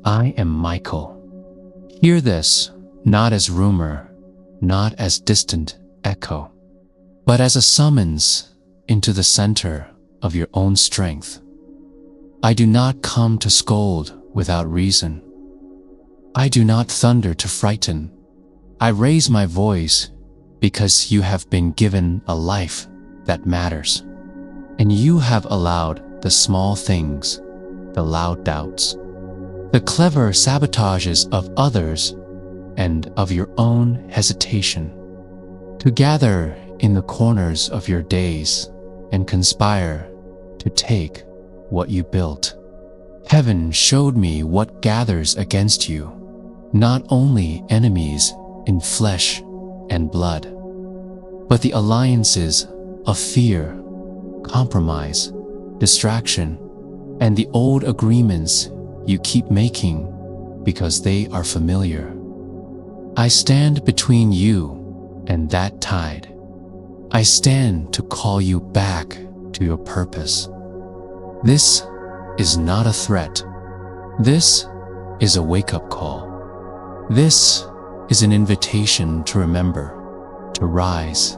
I am Michael. Hear this, not as rumor, not as distant echo, but as a summons into the center of your own strength. I do not come to scold without reason. I do not thunder to frighten. I raise my voice because you have been given a life that matters, and you have allowed the small things, the loud doubts, the clever sabotages of others and of your own hesitation, to gather in the corners of your days and conspire to take what you built. Heaven showed me what gathers against you, not only enemies in flesh and blood, but the alliances of fear, compromise, distraction, and the old agreements you keep making because they are familiar. I stand between you and that tide. I stand to call you back to your purpose. This is not a threat. This is a wake-up call. This is an invitation to remember, to rise,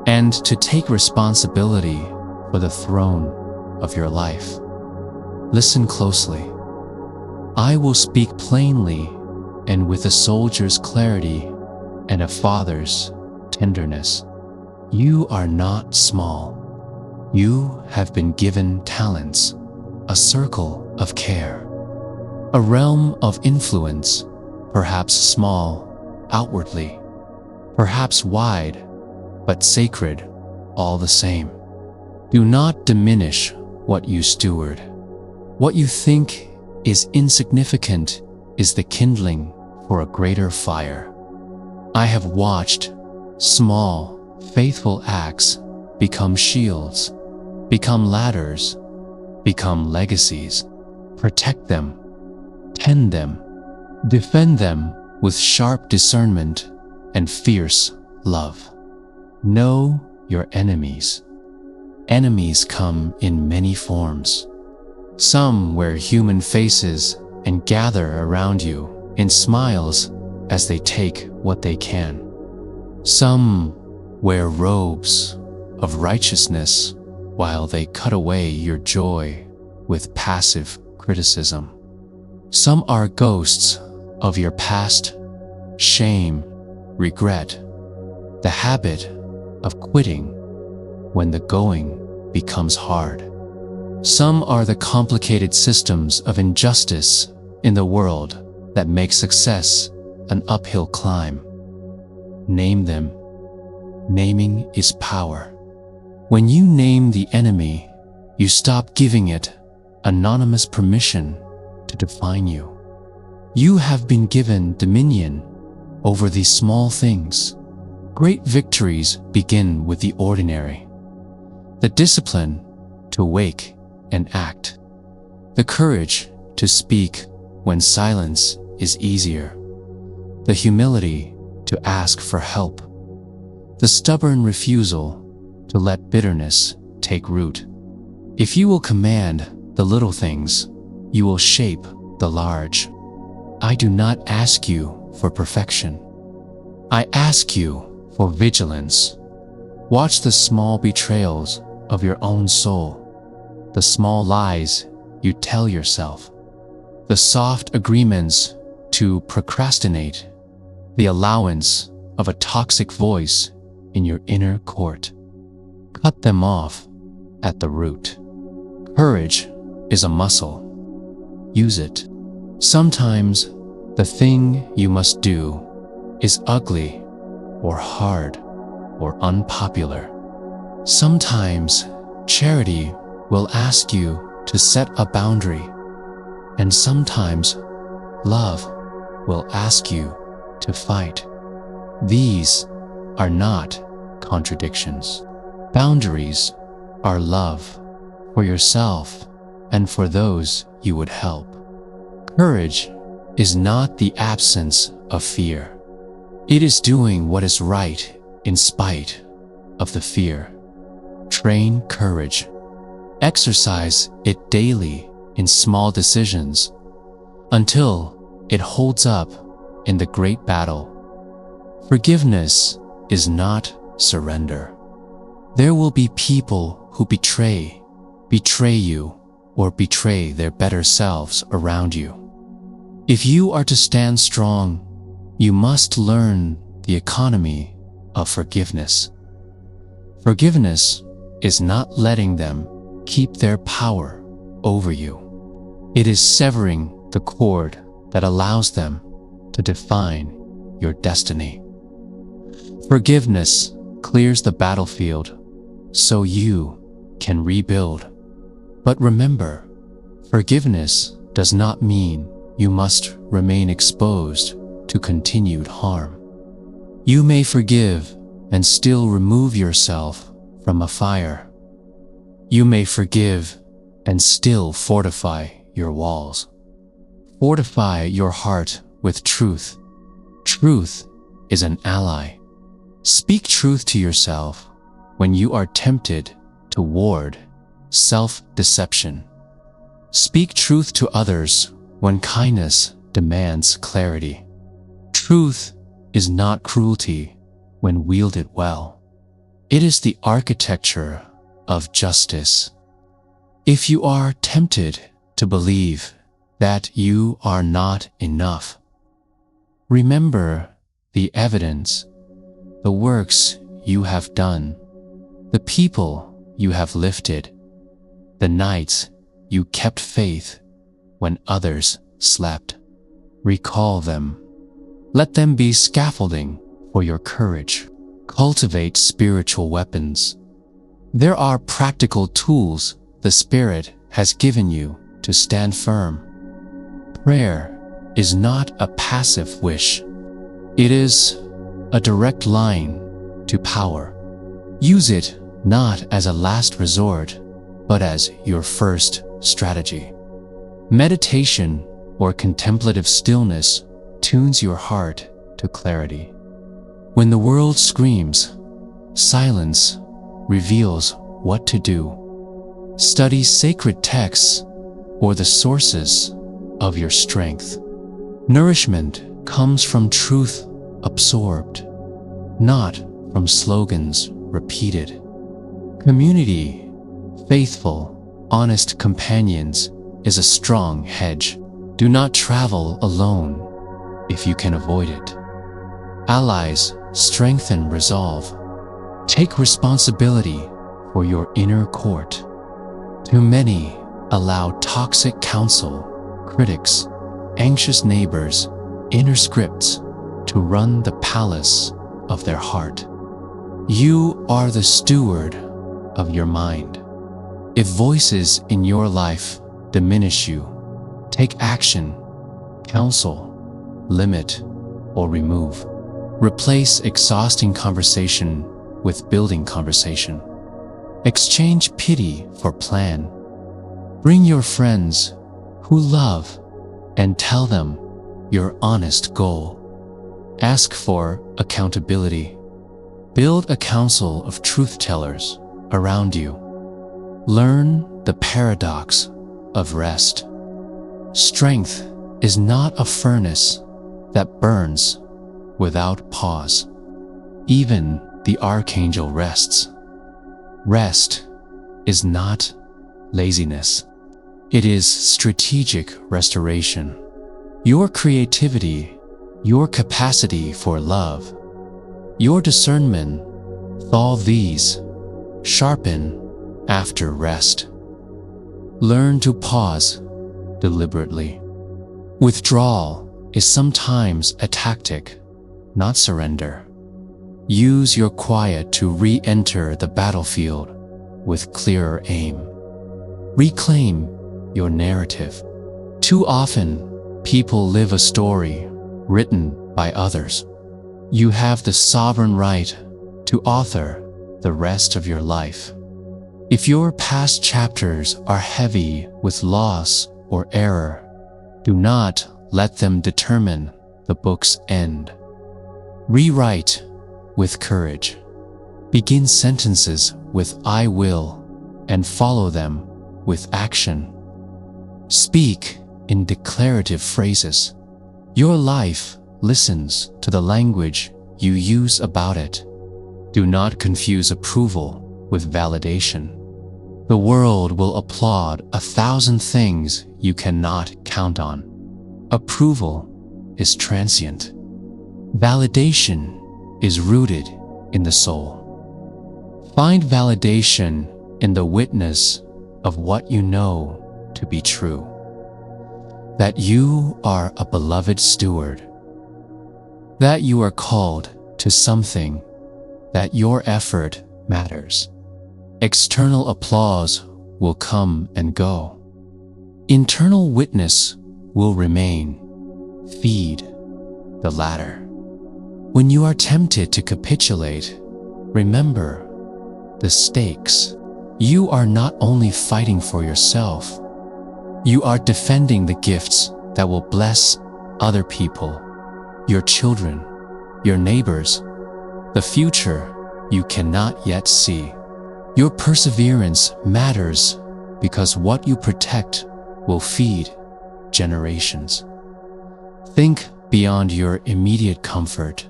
and to take responsibility for the throne of your life. Listen closely. I will speak plainly and with a soldier's clarity and a father's tenderness. You are not small. You have been given talents, a circle of care, a realm of influence, perhaps small outwardly, perhaps wide, but sacred all the same. Do not diminish what you steward. What you think is insignificant is the kindling for a greater fire. I have watched small, faithful acts become shields, become ladders, become legacies. Protect them, tend them, defend them with sharp discernment and fierce love. Know your enemies. Enemies come in many forms. Some wear human faces and gather around you in smiles as they take what they can. Some wear robes of righteousness while they cut away your joy with passive criticism. Some are ghosts of your past, shame, regret, the habit of quitting when the going becomes hard. Some are the complicated systems of injustice in the world that make success an uphill climb. Name them. Naming is power. When you name the enemy, you stop giving it anonymous permission to define you. You have been given dominion over these small things. Great victories begin with the ordinary. The discipline to wake and act. The courage to speak when silence is easier. The humility to ask for help. The stubborn refusal to let bitterness take root. If you will command the little things, you will shape the large. I do not ask you for perfection. I ask you for vigilance. Watch the small betrayals of your own soul, the small lies you tell yourself, the soft agreements to procrastinate, the allowance of a toxic voice in your inner court. Cut them off at the root. Courage is a muscle. Use it. Sometimes the thing you must do is ugly or hard or unpopular. Sometimes charity will ask you to set a boundary, and sometimes love will ask you to fight. These are not contradictions. Boundaries are love for yourself and for those you would help. Courage is not the absence of fear. It is doing what is right in spite of the fear. Train courage. Exercise it daily in small decisions. until it holds up in the great battle. Forgiveness is not surrender. There will be people who betray you, or betray their better selves around you. If you are to stand strong, you must learn the economy of forgiveness. Forgiveness is not letting them keep their power over you. It is severing the cord that allows them to define your destiny. Forgiveness clears the battlefield so you can rebuild. But remember, forgiveness does not mean you must remain exposed to continued harm. You may forgive and still remove yourself from a fire. You may forgive and still fortify your walls. Fortify your heart with truth. Truth is an ally. Speak truth to yourself when you are tempted toward self-deception. Speak truth to others when kindness demands clarity. Truth is not cruelty when wielded well. It is the architecture of justice. If you are tempted to believe that you are not enough, remember the evidence, the works you have done, the people you have lifted, the nights you kept faith when others slept. Recall them. Let them be scaffolding for your courage. Cultivate spiritual weapons. There are practical tools the Spirit has given you to stand firm. Prayer is not a passive wish. It is a direct line to power. Use it not as a last resort, but as your first strategy. Meditation or contemplative stillness tunes your heart to clarity. When the world screams, silence reveals what to do. Study sacred texts or the sources of your strength. Nourishment comes from truth absorbed, not from slogans repeated. Community, faithful, honest companions is a strong hedge. Do not travel alone if you can avoid it. Allies strengthen resolve. Take responsibility for your inner court. Too many allow toxic counsel, critics, anxious neighbors, inner scripts to run the palace of their heart. You are the steward of your mind. If voices in your life diminish you, take action, counsel, limit, or remove. Replace exhausting conversation with building conversation. Exchange pity for plan. Bring your friends who love and tell them your honest goal. Ask for accountability. Build a council of truth-tellers around you. Learn the paradox of rest. Strength is not a furnace that burns without pause. Even the Archangel rests. Rest is not laziness. It is strategic restoration. Your creativity, your capacity for love, your discernment, all these sharpen after rest. Learn to pause deliberately. Withdrawal is sometimes a tactic, not surrender. Use your quiet to re-enter the battlefield with clearer aim. Reclaim your narrative. Too often, people live a story written by others. You have the sovereign right to author the rest of your life. If your past chapters are heavy with loss or error, do not let them determine the book's end. Rewrite with courage. Begin sentences with "I will" and follow them with action. Speak in declarative phrases. Your life listens to the language you use about it. Do not confuse approval with validation. The world will applaud 1,000 things you cannot count on. Approval is transient. Validation is rooted in the soul. Find validation in the witness of what you know to be true. That you are a beloved steward. That you are called to something. That your effort matters. External applause will come and go. Internal witness will remain. Feed the latter. When you are tempted to capitulate, remember the stakes. You are not only fighting for yourself, you are defending the gifts that will bless other people, your children, your neighbors, the future you cannot yet see. Your perseverance matters because what you protect will feed generations. Think beyond your immediate comfort.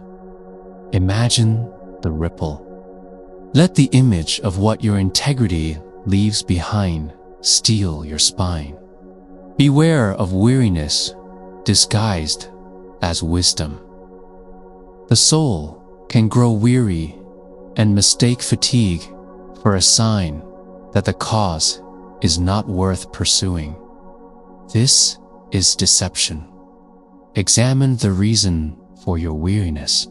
Imagine the ripple. Let the image of what your integrity leaves behind steel your spine. Beware of weariness disguised as wisdom. The soul can grow weary and mistake fatigue for a sign that the cause is not worth pursuing. This is deception. Examine the reason for your weariness.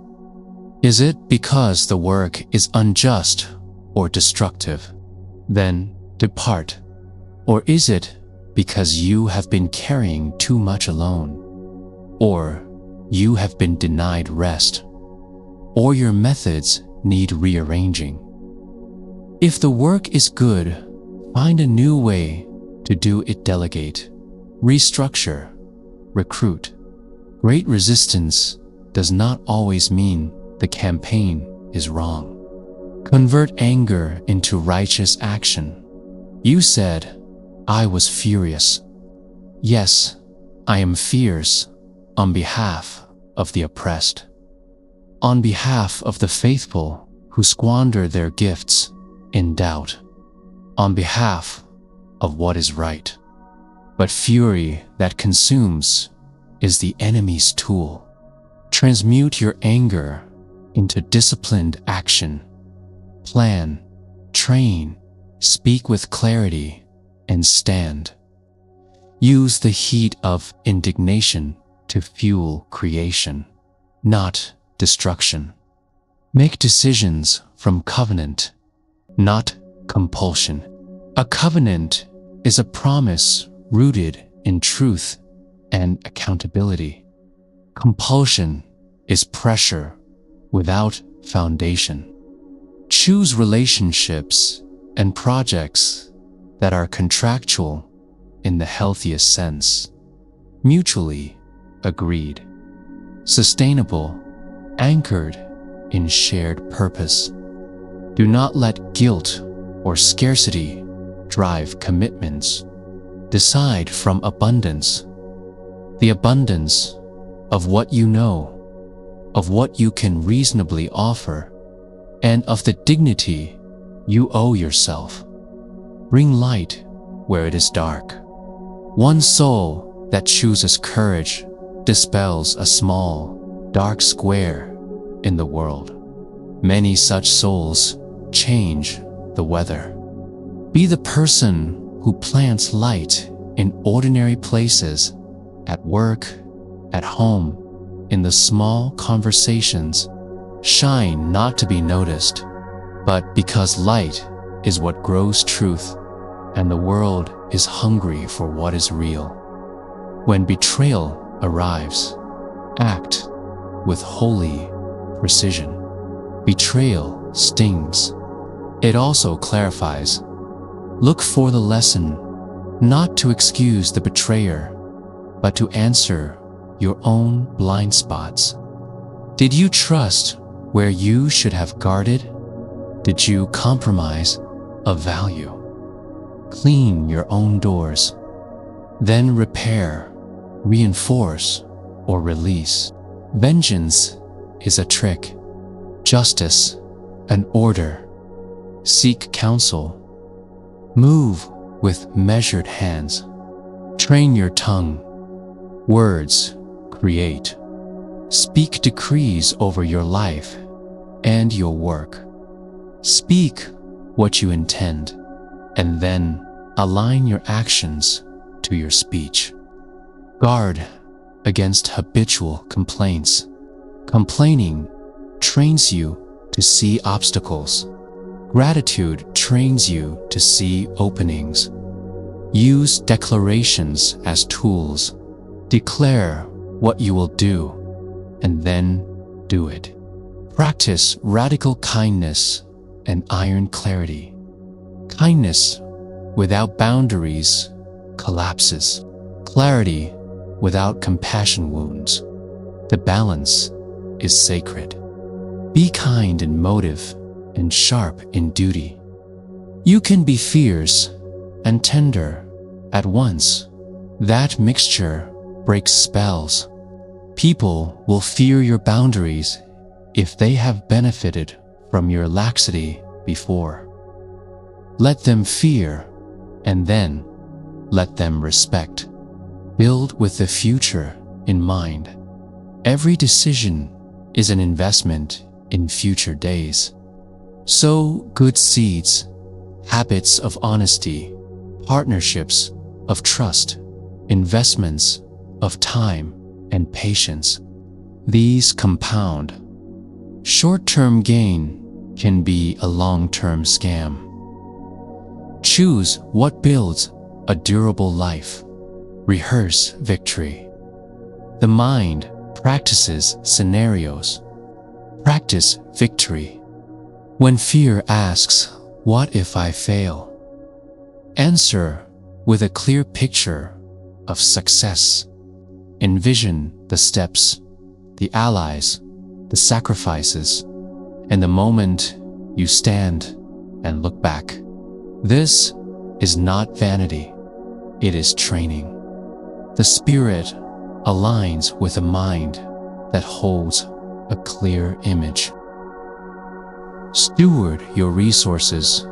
Is it because the work is unjust or destructive? Then depart. Or is it because you have been carrying too much alone? Or you have been denied rest? Or your methods need rearranging? If the work is good, find a new way to do it. Delegate, restructure, recruit. Great resistance does not always mean the campaign is wrong. Convert anger into righteous action. You said, I was furious. Yes, I am fierce on behalf of the oppressed, on behalf of the faithful who squander their gifts in doubt, on behalf of what is right. But fury that consumes is the enemy's tool. Transmute your anger into disciplined action. Plan, train, speak with clarity, and stand. Use the heat of indignation to fuel creation, not destruction. Make decisions from covenant, not compulsion. A covenant is a promise rooted in truth and accountability. Compulsion is pressure without foundation. Choose relationships and projects that are contractual in the healthiest sense, mutually agreed, sustainable, anchored in shared purpose. Do not let guilt or scarcity drive commitments. Decide from abundance, the abundance of what you know, of what you can reasonably offer, and of the dignity you owe yourself. Bring light where it is dark. One soul that chooses courage dispels a small, dark square in the world. Many such souls change the weather. Be the person who plants light in ordinary places, at work, at home, in the small conversations. Shine not to be noticed, but because light is what grows truth, and the world is hungry for what is real. When betrayal arrives, act with holy precision. Betrayal stings. It also clarifies. Look for the lesson, not to excuse the betrayer, but to answer your own blind spots. Did you trust where you should have guarded? Did you compromise a value? Clean your own doors, then repair reinforce, or release. Vengeance is a trick. Justice, an order. Seek counsel. Move with measured hands. Train your tongue. Words create. Speak decrees over your life and your work. Speak what you intend, and then align your actions to your speech. Guard against habitual complaints. Complaining trains you to see obstacles. Gratitude trains you to see openings. Use declarations as tools. Declare what you will do, and then do it. Practice radical kindness and iron clarity. Kindness without boundaries collapses. Clarity without compassion wounds. The balance is sacred. Be kind in motive and sharp in duty. You can be fierce and tender at once. That mixture breaks spells. People will fear your boundaries if they have benefited from your laxity before. Let them fear, and then let them respect. Build with the future in mind. Every decision is an investment in future days. Sow good seeds, habits of honesty, partnerships of trust, investments of time and patience. These compound. Short-term gain can be a long-term scam. Choose what builds a durable life. Rehearse victory. The mind practices scenarios. Practice victory. When fear asks, "What if I fail?" answer with a clear picture of success. Envision the steps, the allies, the sacrifices, and the moment you stand and look back. This is not vanity, it is training. The spirit aligns with a mind that holds a clear image. Steward your resources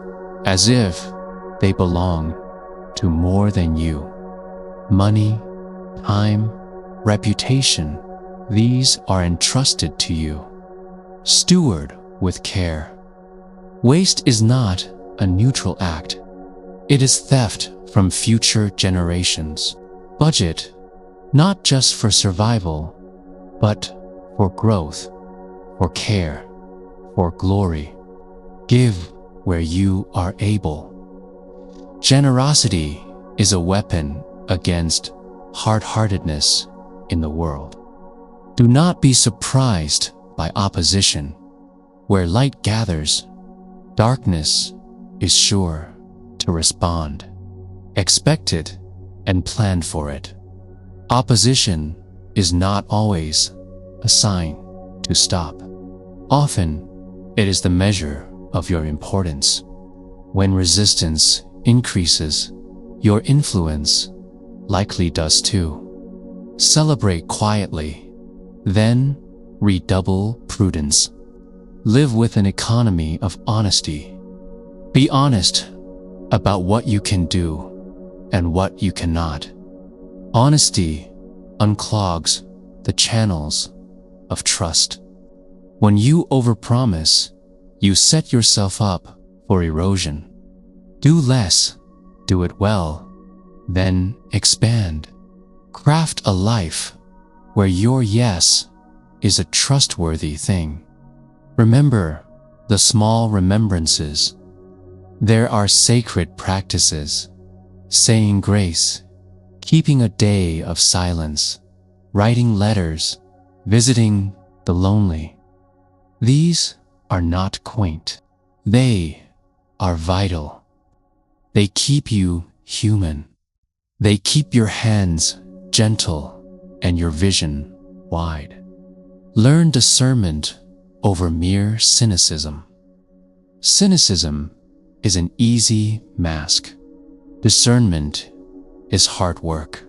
as if they belong to more than you. Money, time, reputation, these are entrusted to you. Steward with care. Waste is not a neutral act. It is theft from future generations. Budget, not just for survival, but for growth, for care, for glory. Give where you are able. Generosity is a weapon against hard-heartedness in the world. Do not be surprised by opposition. Where light gathers, darkness is sure to respond. Expect it and plan for it. Opposition is not always a sign to stop. Often, it is the measure of your importance. When resistance increases, your influence likely does too. Celebrate quietly, then redouble prudence. Live with an economy of honesty. Be honest about what you can do and what you cannot. Honesty unclogs the channels of trust. When you overpromise, you set yourself up for erosion. Do less, do it well, then expand. Craft a life where your yes is a trustworthy thing. Remember the small remembrances. There are sacred practices, saying grace, keeping a day of silence, writing letters, visiting the lonely. These are not quaint. They are vital. They keep you human. They keep your hands gentle and your vision wide. Learn discernment over mere cynicism. Cynicism is an easy mask. Discernment is hard work.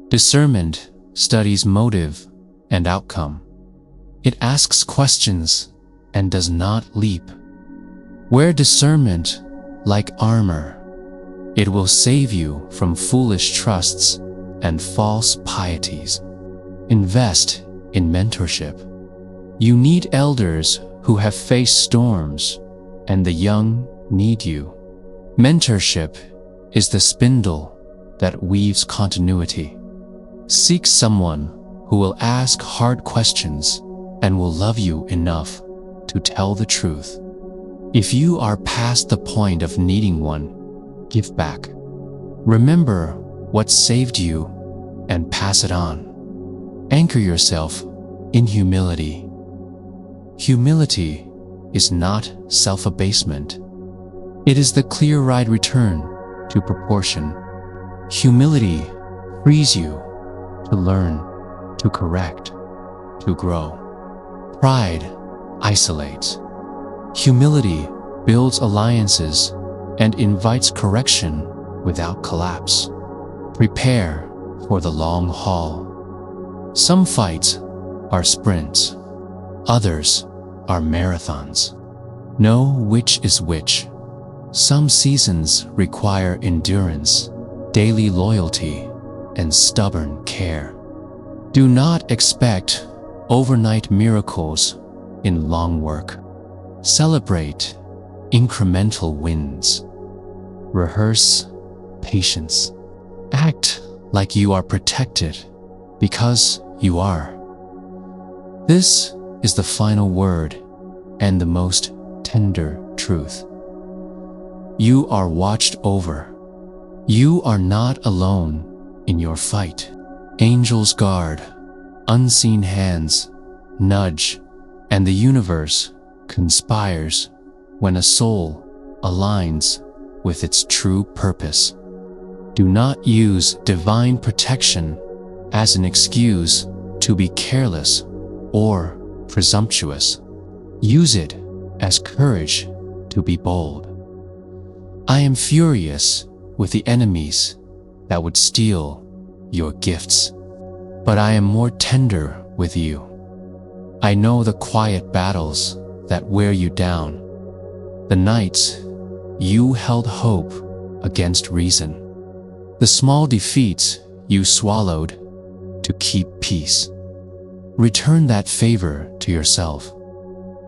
Discernment studies motive and outcome. It asks questions and does not leap. Wear discernment like armor. It will save you from foolish trusts and false pieties. Invest in mentorship. You need elders who have faced storms, and the young need you. Mentorship is the spindle that weaves continuity. Seek someone who will ask hard questions and will love you enough to tell the truth. If you are past the point of needing one, give back. Remember what saved you and pass it on. Anchor yourself in humility. Humility is not self-abasement. It is the clear-eyed return to proportion. Humility frees you to learn, to correct, to grow. Pride isolates. Humility builds alliances and invites correction without collapse. Prepare for the long haul. Some fights are sprints, others are marathons. Know which is which. Some seasons require endurance, daily loyalty, and stubborn care. Do not expect overnight miracles in long work. Celebrate incremental wins. Rehearse patience. Act like you are protected because you are. This is the final word and the most tender truth. You are watched over. You are not alone in your fight. Angels guard, unseen hands nudge, and the universe conspires when a soul aligns with its true purpose. Do not use divine protection as an excuse to be careless or presumptuous. Use it as courage to be bold. I am furious with the enemies that would steal your gifts, but I am more tender with you. I know the quiet battles that wear you down, the nights you held hope against reason, the small defeats you swallowed to keep peace. Return that favor to yourself.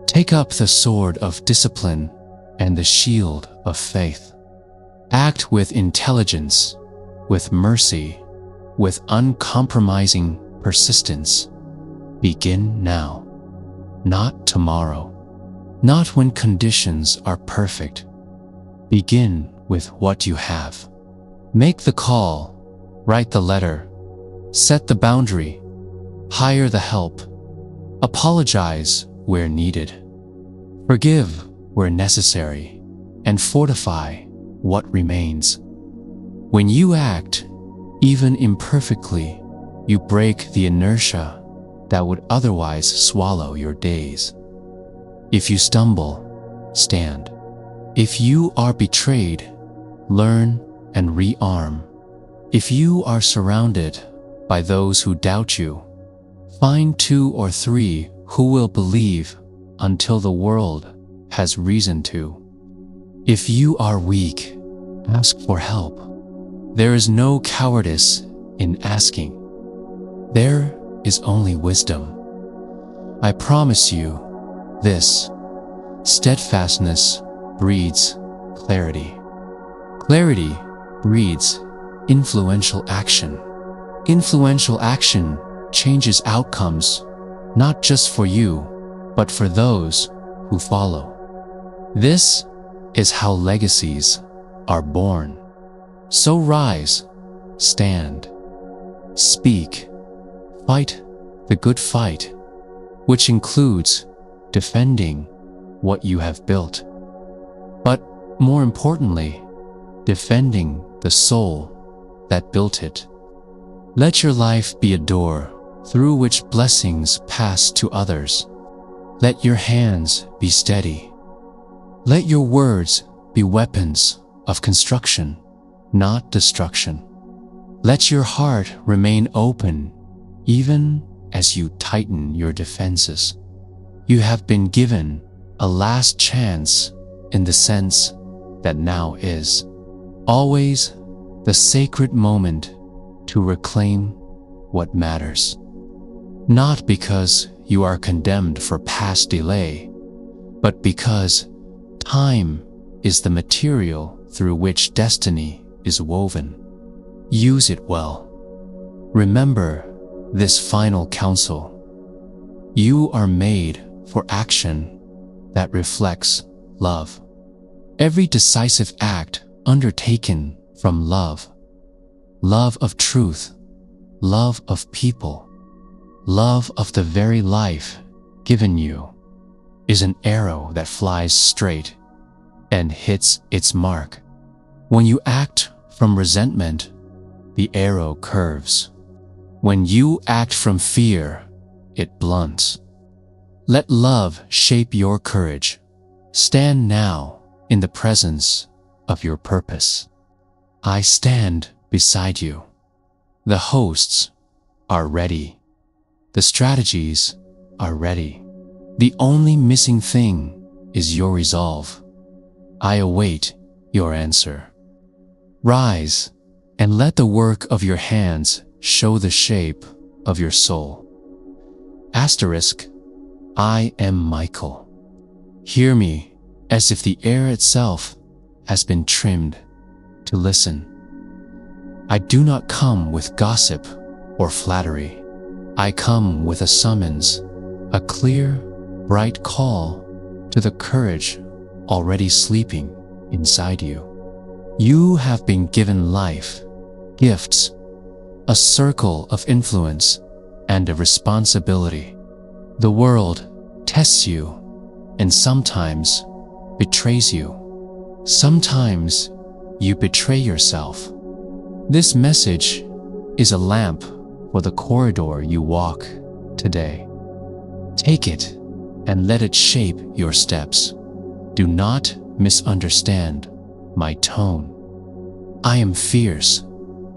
Take up the sword of discipline and the shield of faith. Act with intelligence, with mercy, with uncompromising persistence. Begin now, not tomorrow, not when conditions are perfect. Begin with what you have. Make the call, write the letter, set the boundary, hire the help, apologize where needed, forgive where necessary, and fortify what remains. When you act, even imperfectly, you break the inertia that would otherwise swallow your days. If you stumble, stand. If you are betrayed, learn and rearm. If you are surrounded by those who doubt you, find 2 or 3 who will believe until the world has reason to. If you are weak, ask for help. There is no cowardice in asking. There is only wisdom. I promise you this: steadfastness breeds clarity. Clarity breeds influential action. Influential action changes outcomes, not just for you, but for those who follow. This is how legacies are born. So rise, stand, speak, fight the good fight, which includes defending what you have built, but more importantly, defending the soul that built it. Let your life be a door through which blessings pass to others. Let your hands be steady. Let your words be weapons of construction, not destruction. Let your heart remain open, even as you tighten your defenses. You have been given a last chance in the sense that now is always the sacred moment to reclaim what matters. Not because you are condemned for past delay, but because time is the material through which destiny is woven. Use it well. Remember this final counsel. You are made for action that reflects love. Every decisive act undertaken from love, love of truth, love of people, love of the very life given you, is an arrow that flies straight and hits its mark. When you act from resentment, the arrow curves. When you act from fear, it blunts. Let love shape your courage. Stand now in the presence of your purpose. I stand beside you. The hosts are ready. The strategies are ready. The only missing thing is your resolve. I await your answer. Rise and let the work of your hands show the shape of your soul. Asterisk, I am Michael. Hear me as if the air itself has been trimmed to listen. I do not come with gossip or flattery. I come with a summons, a clear, bright call to the courage already sleeping inside you. You have been given life, gifts, a circle of influence, and a responsibility. The world tests you and sometimes betrays you. Sometimes you betray yourself. This message is a lamp for the corridor you walk today. Take it and let it shape your steps. Do not misunderstand my tone. I am fierce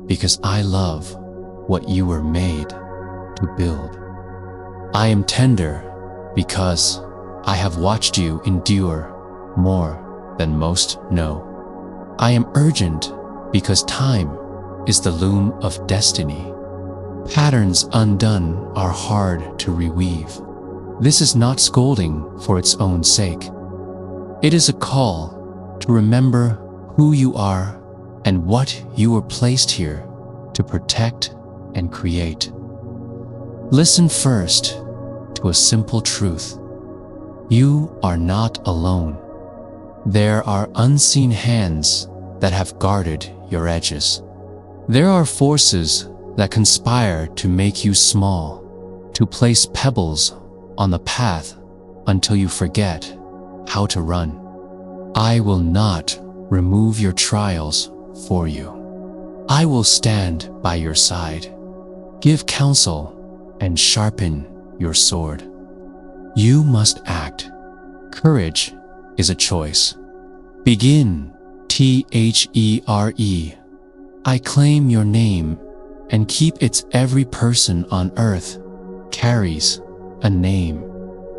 because I love what you were made to build. I am tender because I have watched you endure more than most know. I am urgent because time is the loom of destiny. Patterns undone are hard to reweave. This is not scolding for its own sake. It is a call to remember who you are and what you were placed here to protect and create. Listen first to a simple truth. You are not alone. There are unseen hands that have guarded your edges. There are forces that conspire to make you small, to place pebbles on the path until you forget how to run. I will not remove your trials for you. I will stand by your side, give counsel, and sharpen your sword. You must act. Courage is a choice. Begin, THERE. I claim your name and keep its every person on earth carries a name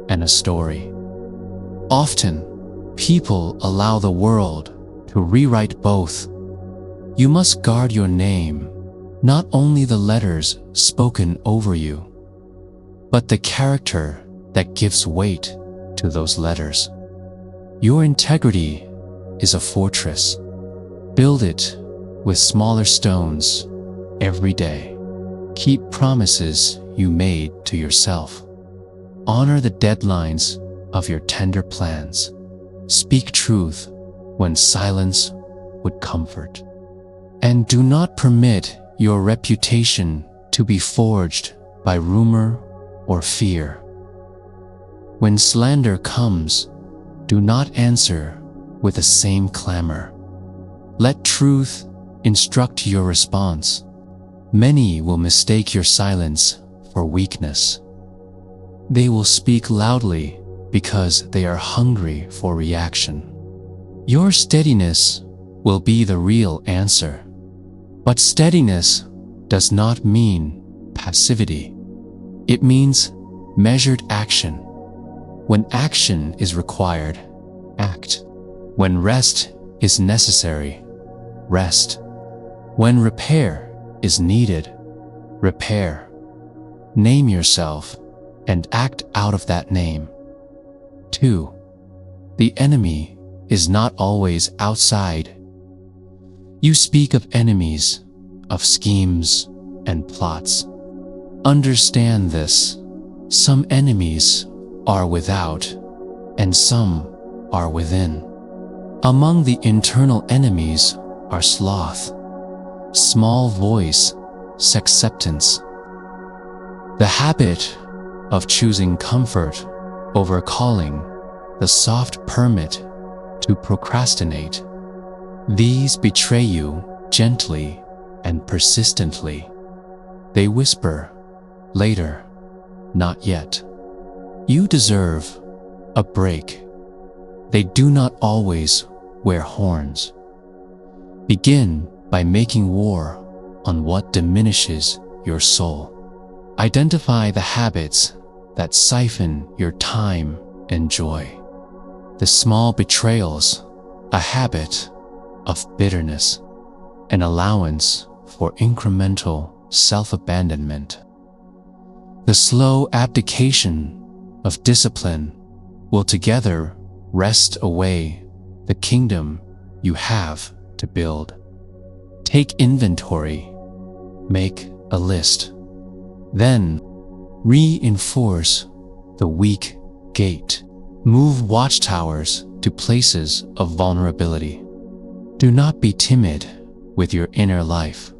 and a story. Often, people allow the world to rewrite both. You must guard your name, not only the letters spoken over you, but the character that gives weight to those letters. Your integrity is a fortress. Build it with smaller stones every day. Keep promises you made to yourself. Honor the deadlines of your tender plans. Speak truth when silence would comfort. And do not permit your reputation to be forged by rumor or fear. When slander comes, do not answer with the same clamor. Let truth instruct your response. Many will mistake your silence for weakness. They will speak loudly because they are hungry for reaction. Your steadiness will be the real answer. But steadiness does not mean passivity. It means measured action. When action is required, act. When rest is necessary, rest. When repair is needed, repair. Name yourself and act out of that name. 2. The enemy is not always outside. You speak of enemies, of schemes and plots. Understand this. Some enemies are without, and some are within. Among the internal enemies are sloth, small voice, acceptance. The habit of choosing comfort over calling, the soft permit to procrastinate. These betray you gently and persistently. They whisper, later, not yet. You deserve a break. They do not always wear horns. Begin by making war on what diminishes your soul. Identify the habits that siphon your time and joy. The small betrayals, a habit of bitterness, an allowance for incremental self-abandonment. The slow abdication of discipline will together wrest away the kingdom you have to build. Take inventory, make a list. Then reinforce the weak gate. Move watchtowers to places of vulnerability. Do not be timid with your inner life.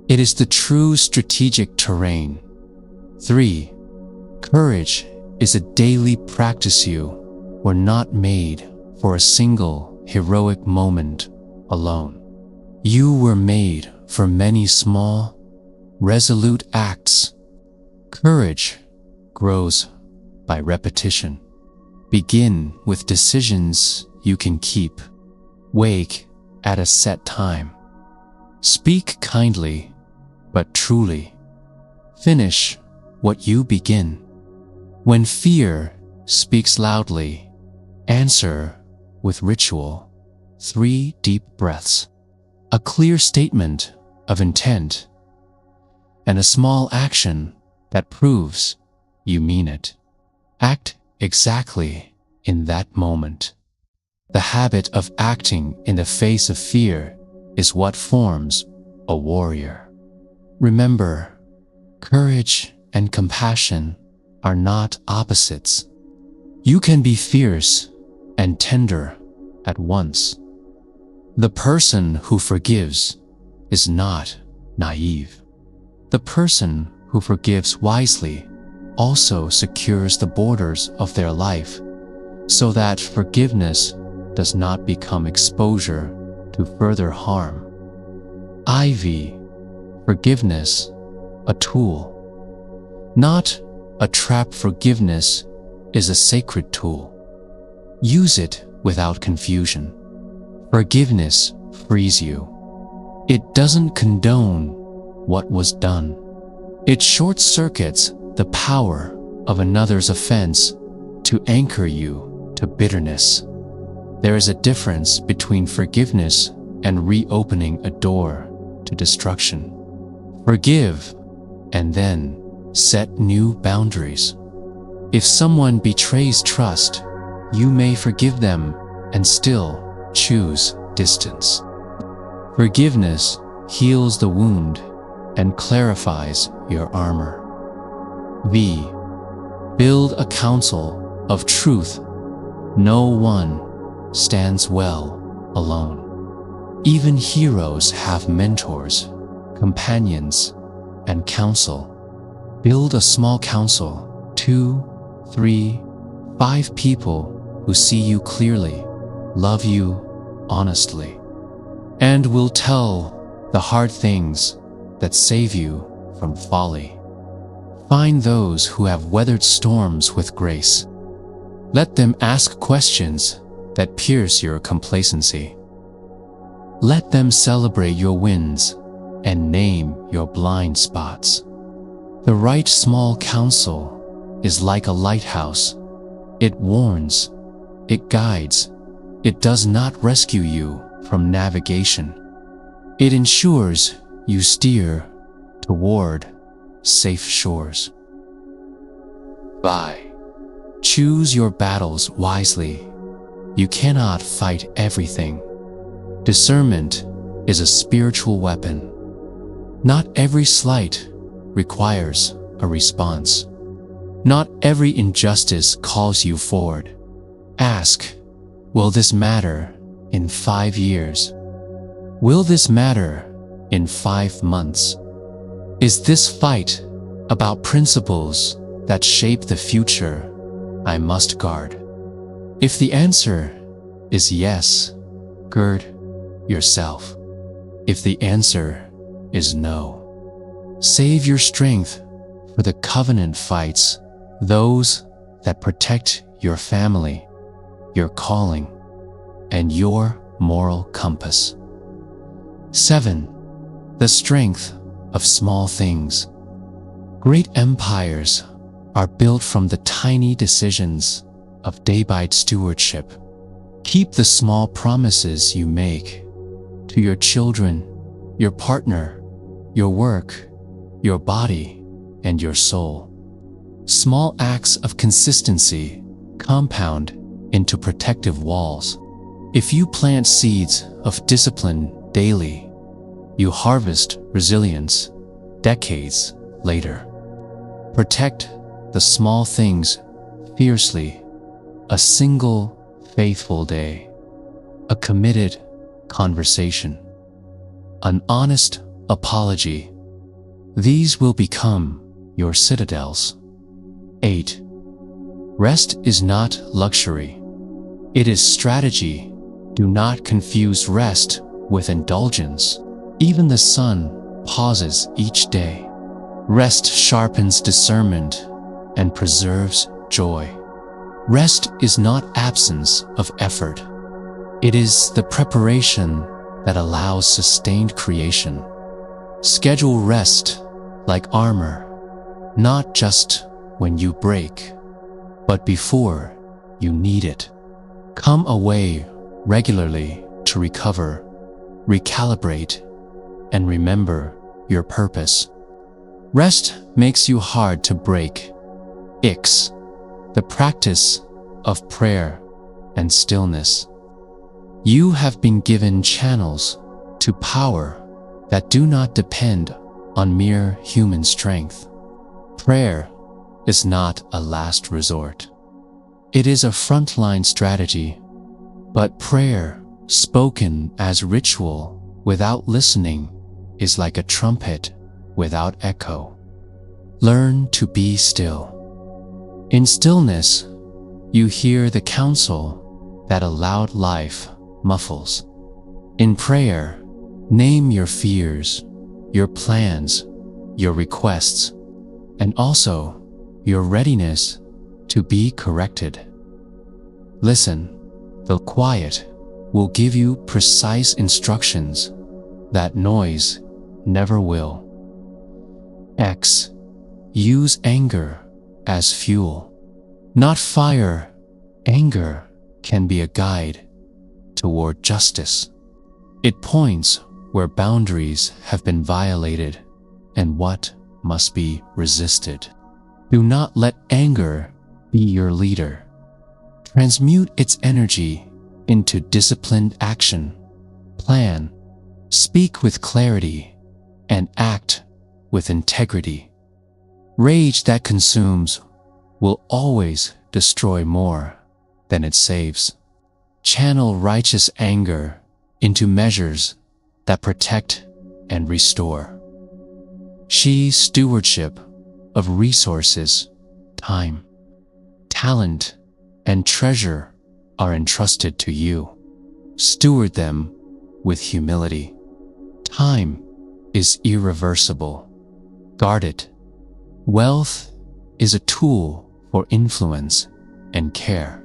It is the true strategic terrain. 3. Courage is a daily practice. You were not made for a single heroic moment alone. You were made for many small, resolute acts. Courage grows by repetition. Begin with decisions you can keep. Wake at a set time. Speak kindly, but truly. Finish what you begin. When fear speaks loudly, answer with ritual. 3 deep breaths. A clear statement of intent, and a small action that proves you mean it. Act exactly in that moment. The habit of acting in the face of fear is what forms a warrior. Remember, courage and compassion are not opposites. You can be fierce and tender at once. The person who forgives is not naive. The person who forgives wisely also secures the borders of their life so that forgiveness does not become exposure to further harm. IV, forgiveness, a tool, not a trap. Forgiveness is a sacred tool. Use it without confusion. Forgiveness frees you. It doesn't condone what was done. It short-circuits the power of another's offense to anchor you to bitterness. There is a difference between forgiveness and reopening a door to destruction. Forgive and then set new boundaries. If someone betrays trust, you may forgive them and still choose distance. Forgiveness heals the wound and clarifies your armor. V. Build a council of truth. No one stands well alone. Even heroes have mentors, companions, and counsel. Build a small council, 2, 3, 5 people who see you clearly, love you honestly, and will tell the hard things that save you from folly. Find those who have weathered storms with grace. Let them ask questions that pierce your complacency. Let them celebrate your wins and name your blind spots. The right small counsel is like a lighthouse. It warns, it guides, it does not rescue you from navigation. It ensures you steer toward safe shores. Bye. Choose your battles wisely. You cannot fight everything. Discernment is a spiritual weapon. Not every slight requires a response. Not every injustice calls you forward. Ask, will this matter in 5 years? Will this matter in 5 months? Is this fight about principles that shape the future I must guard? If the answer is yes, gird yourself. If the answer is no, save your strength for the covenant fights, those that protect your family, your calling, and your moral compass. 7. The strength of small things. Great empires are built from the tiny decisions of day-by-day stewardship. Keep the small promises you make to your children, your partner, your work, your body, and your soul. Small acts of consistency compound into protective walls. If you plant seeds of discipline daily, you harvest resilience decades later. Protect the small things fiercely. A single faithful day, a committed conversation, an honest apology. These will become your citadels. 8. Rest is not luxury. It is strategy. Do not confuse rest with indulgence. Even the sun pauses each day. Rest sharpens discernment and preserves joy. Rest is not absence of effort. It is the preparation that allows sustained creation. Schedule rest like armor, not just when you break, but before you need it. Come away regularly to recover, recalibrate, and remember your purpose. Rest makes you hard to break. Ix, the practice of prayer and stillness. You have been given channels to power that do not depend on mere human strength. Prayer is not a last resort. It is a frontline strategy, but prayer spoken as ritual without listening is like a trumpet without echo. Learn to be still. In stillness, you hear the counsel that a loud life muffles. In prayer, name your fears, your plans, your requests, and also your readiness to be corrected. Listen, the quiet will give you precise instructions that noise never will. X. Use anger as fuel, not fire. Anger can be a guide toward justice. It points where boundaries have been violated and what must be resisted. Do not let anger be your leader. Transmute its energy into disciplined action. Plan, speak with clarity, and act with integrity. Rage that consumes will always destroy more than it saves. Channel righteous anger into measures that protect and restore. Stewardship of resources, time, talent, and treasure are entrusted to you. Steward them with humility. Time is irreversible. Guard it. Wealth is a tool for influence and care.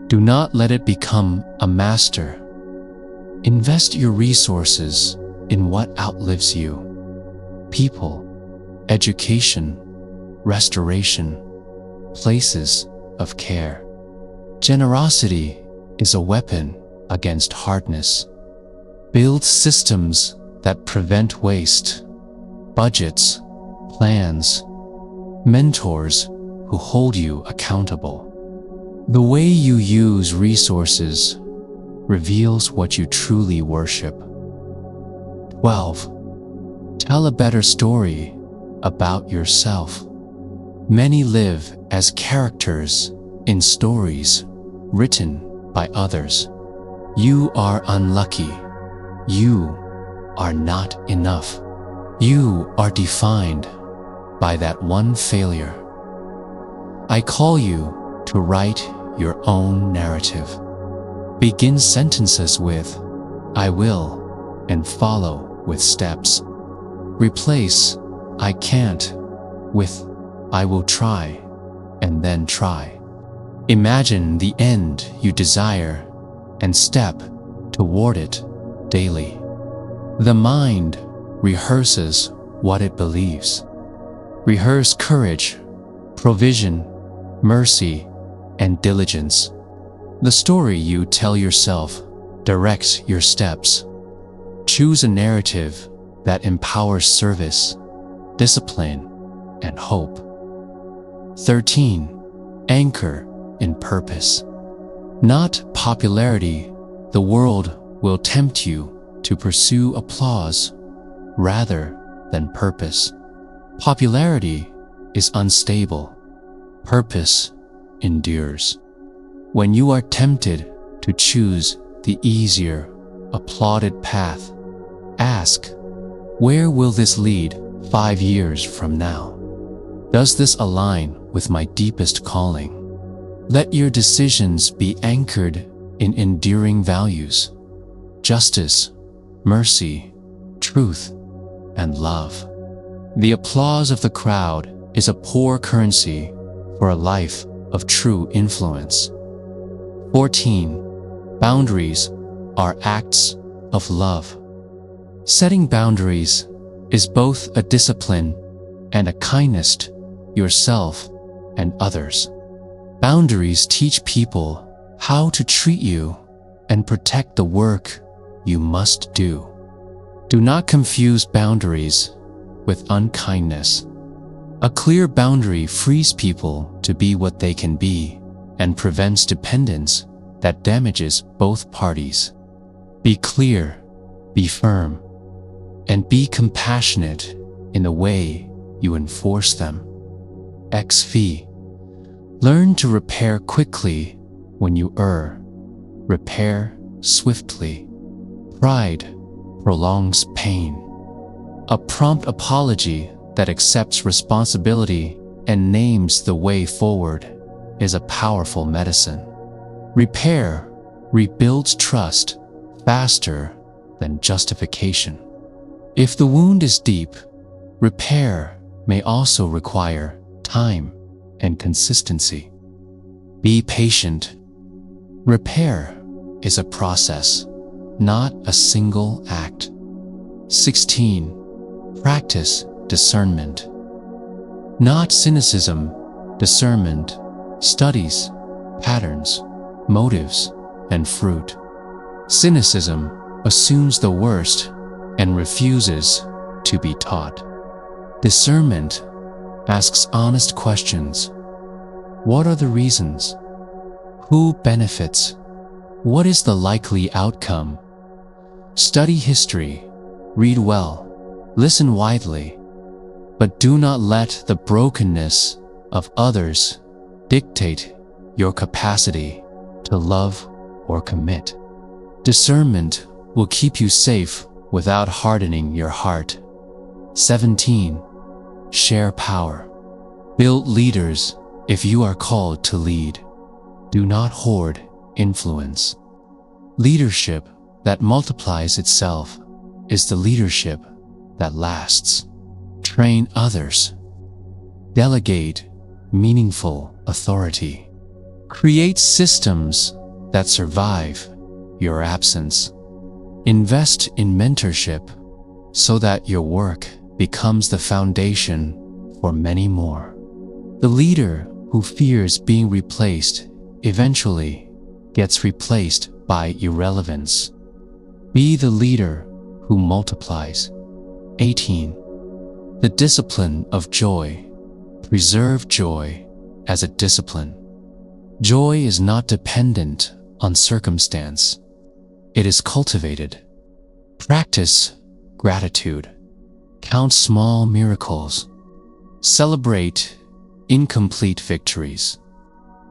Do not let it become a master. Invest your resources in what outlives you. People, education, restoration, places of care. Generosity is a weapon against hardness. Build systems that prevent waste, budgets, plans, mentors who hold you accountable. The way you use resources reveals what you truly worship. 12. Tell a better story about yourself. Many live as characters in stories written by others. You are unlucky. You are not enough. You are defined by that one failure. I call you to write your own narrative. Begin sentences with "I will" and follow with steps. Replace "I can't" with "I will try" and then try. Imagine the end you desire and step toward it daily. The mind rehearses what it believes. Rehearse courage, provision, mercy, and diligence. The story you tell yourself directs your steps. Choose a narrative that empowers service, discipline, and hope. 13. Anchor in purpose. Not popularity, the world will tempt you to pursue applause rather than purpose. Popularity is unstable. Purpose endures. When you are tempted to choose the easier, applauded path, ask, where will this lead 5 years from now? Does this align with my deepest calling? Let your decisions be anchored in enduring values: justice, mercy, truth, and love. The applause of the crowd is a poor currency for a life of true influence. 14. Boundaries are acts of love. Setting boundaries is both a discipline and a kindness to yourself and others. Boundaries teach people how to treat you and protect the work you must do. Do not confuse boundaries with unkindness. A clear boundary frees people to be what they can be and prevents dependence that damages both parties. Be clear, be firm, and be compassionate in the way you enforce them. XV. Learn to repair quickly when you err. Repair swiftly. Pride prolongs pain. A prompt apology that accepts responsibility and names the way forward is a powerful medicine. Repair rebuilds trust faster than justification. If the wound is deep, repair may also require time and consistency. Be patient. Repair is a process, not a single act. 16. Practice discernment. Not cynicism, discernment studies patterns, motives, and fruit. Cynicism assumes the worst and refuses to be taught. Discernment asks honest questions. What are the reasons? Who benefits? What is the likely outcome? Study history, read well, listen widely, but do not let the brokenness of others dictate your capacity to love or commit. Discernment will keep you safe without hardening your heart. 17. Share power. Build leaders if you are called to lead. Do not hoard influence. Leadership that multiplies itself is the leadership that lasts. Train others. Delegate meaningful authority. Create systems that survive your absence. Invest in mentorship so that your work becomes the foundation for many more. The leader who fears being replaced eventually gets replaced by irrelevance. Be the leader who multiplies. 18. The discipline of joy. Preserve joy as a discipline. Joy is not dependent on circumstance. It is cultivated. Practice gratitude. Count small miracles. Celebrate incomplete victories.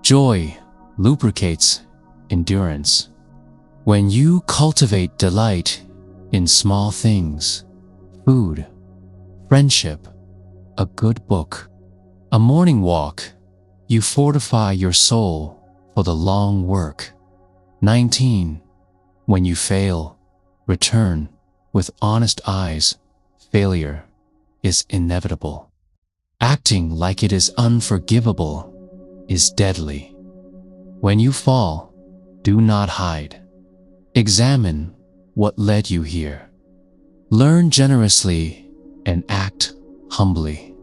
Joy lubricates endurance. When you cultivate delight in small things, food, friendship, a good book, a morning walk, you fortify your soul for the long work. 19. When you fail, return with honest eyes. Failure is inevitable. Acting like it is unforgivable is deadly. When you fall, do not hide. Examine what led you here. Learn generously and act humbly.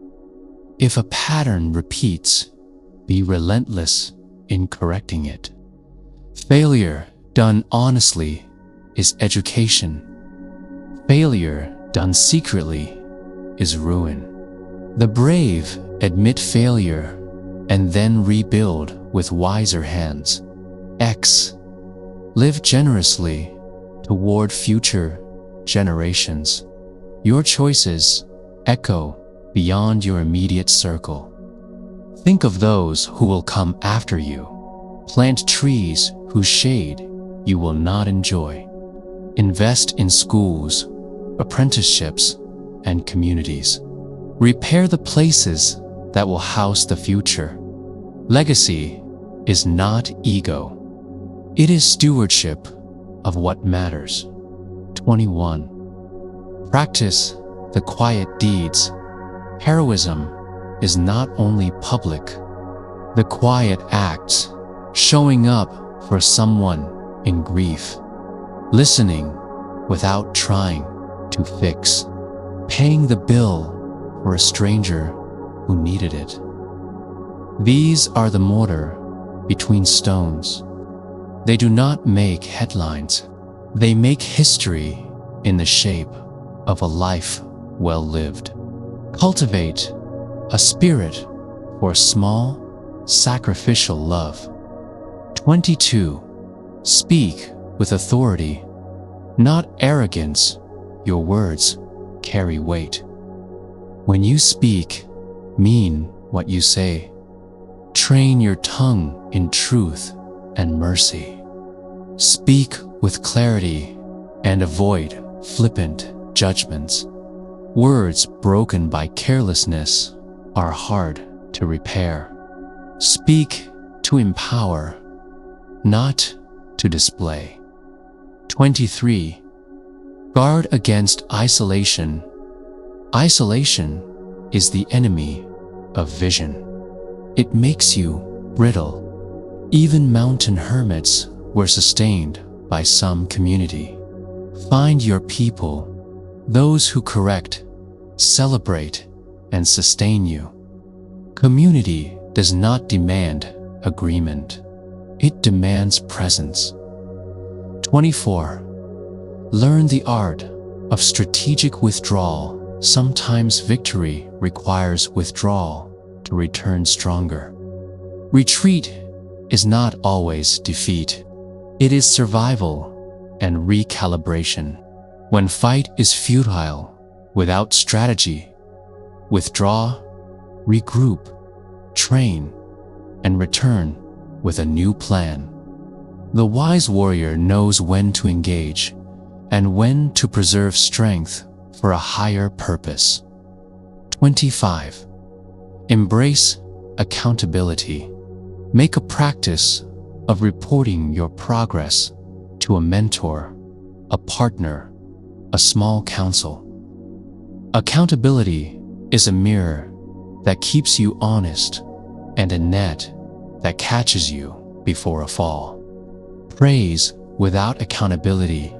If a pattern repeats, be relentless in correcting it. Failure done honestly is education. Failure done secretly is ruin. The brave admit failure and then rebuild with wiser hands. X. Live generously toward future generations. Your choices echo beyond your immediate circle. Think of those who will come after you. Plant trees whose shade you will not enjoy. Invest in schools, apprenticeships, and communities. Repair the places that will house the future. Legacy is not ego. It is stewardship of what matters. 21. Practice the quiet deeds. Heroism is not only public. The quiet acts, showing up for someone in grief, listening without trying to fix, paying the bill for a stranger who needed it. These are the mortar between stones. They do not make headlines. They make history in the shape of a life well lived. Cultivate a spirit for small, sacrificial love. 22. Speak with authority, not arrogance. Your words carry weight. When you speak, mean what you say. Train your tongue in truth and mercy. Speak with clarity and avoid flippant judgments. Words broken by carelessness are hard to repair. Speak to empower, not to display. 23. Guard against isolation. Isolation is the enemy of vision. It makes you brittle. Even mountain hermits were sustained by some community. Find your people, those who correct, celebrate, and sustain you. Community does not demand agreement. It demands presence. 24. Learn the art of strategic withdrawal. Sometimes victory requires withdrawal to return stronger. Retreat is not always defeat. It is survival and recalibration. When fight is futile, without strategy, withdraw, regroup, train, and return with a new plan. The wise warrior knows when to engage and when to preserve strength for a higher purpose. 25. Embrace accountability. Make a practice of reporting your progress to a mentor, a partner, a small council. Accountability is a mirror that keeps you honest and a net that catches you before a fall. Praise without accountability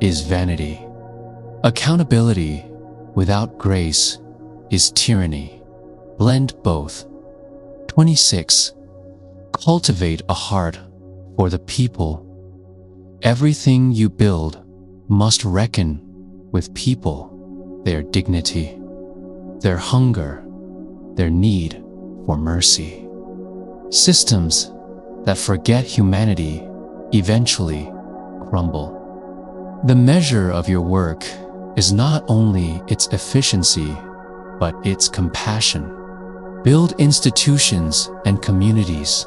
is vanity. Accountability without grace is tyranny. Blend both. 26. Cultivate a heart for the people. Everything you build must reckon with people, their dignity, their hunger, their need for mercy. Systems that forget humanity eventually crumble. The measure of your work is not only its efficiency, but its compassion. Build institutions and communities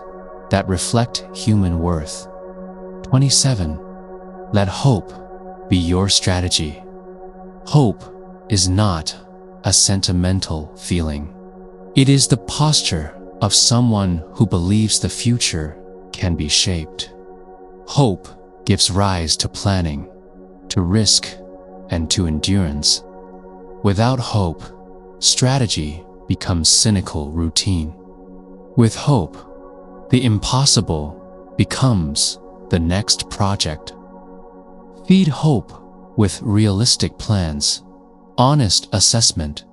that reflect human worth. 27. Let hope be your strategy. Hope is not a sentimental feeling. It is the posture of someone who believes the future can be shaped. Hope gives rise to planning, to risk, and to endurance. Without hope, strategy becomes cynical routine. With hope, the impossible becomes the next project. Feed hope with realistic plans, honest assessment,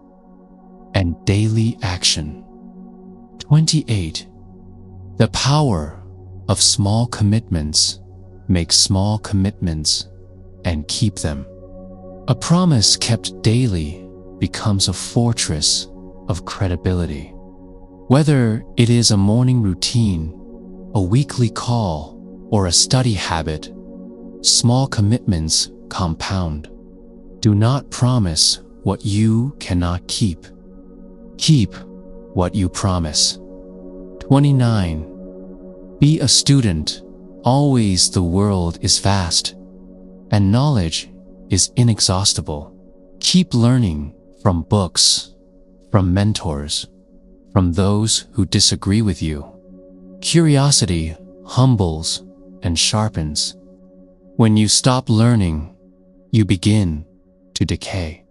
and daily action. 28. The power of small commitments. Make small commitments and keep them. A promise kept daily becomes a fortress of credibility. Whether it is a morning routine, a weekly call, or a study habit, small commitments compound. Do not promise what you cannot keep. Keep what you promise. 29. Be a student. Always the world is vast, and knowledge is inexhaustible. Keep learning from books, from mentors, from those who disagree with you. Curiosity humbles and sharpens. When you stop learning, you begin to decay.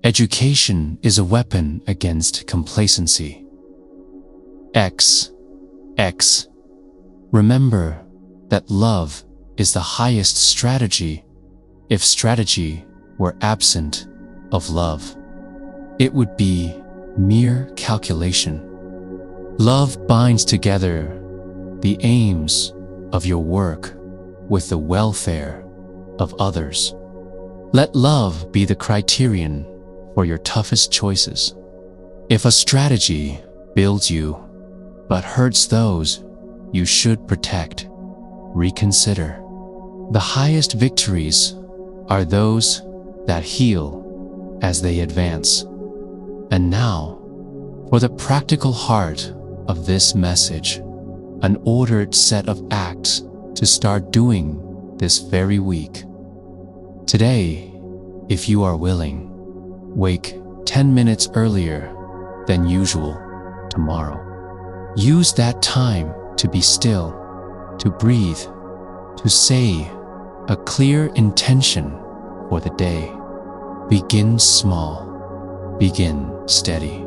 Education is a weapon against complacency. X. Remember that love is the highest strategy. If strategy were absent of love, it would be mere calculation. Love binds together the aims of your work with the welfare of others. Let love be the criterion for your toughest choices. If a strategy builds you but hurts those you should protect, reconsider. The highest victories are those that heal as they advance. And now, for the practical heart of this message, an ordered set of acts to start doing this very week. Today, if you are willing, wake 10 minutes earlier than usual tomorrow. Use that time to be still, to breathe, to say a clear intention for the day. Begin small, begin steady.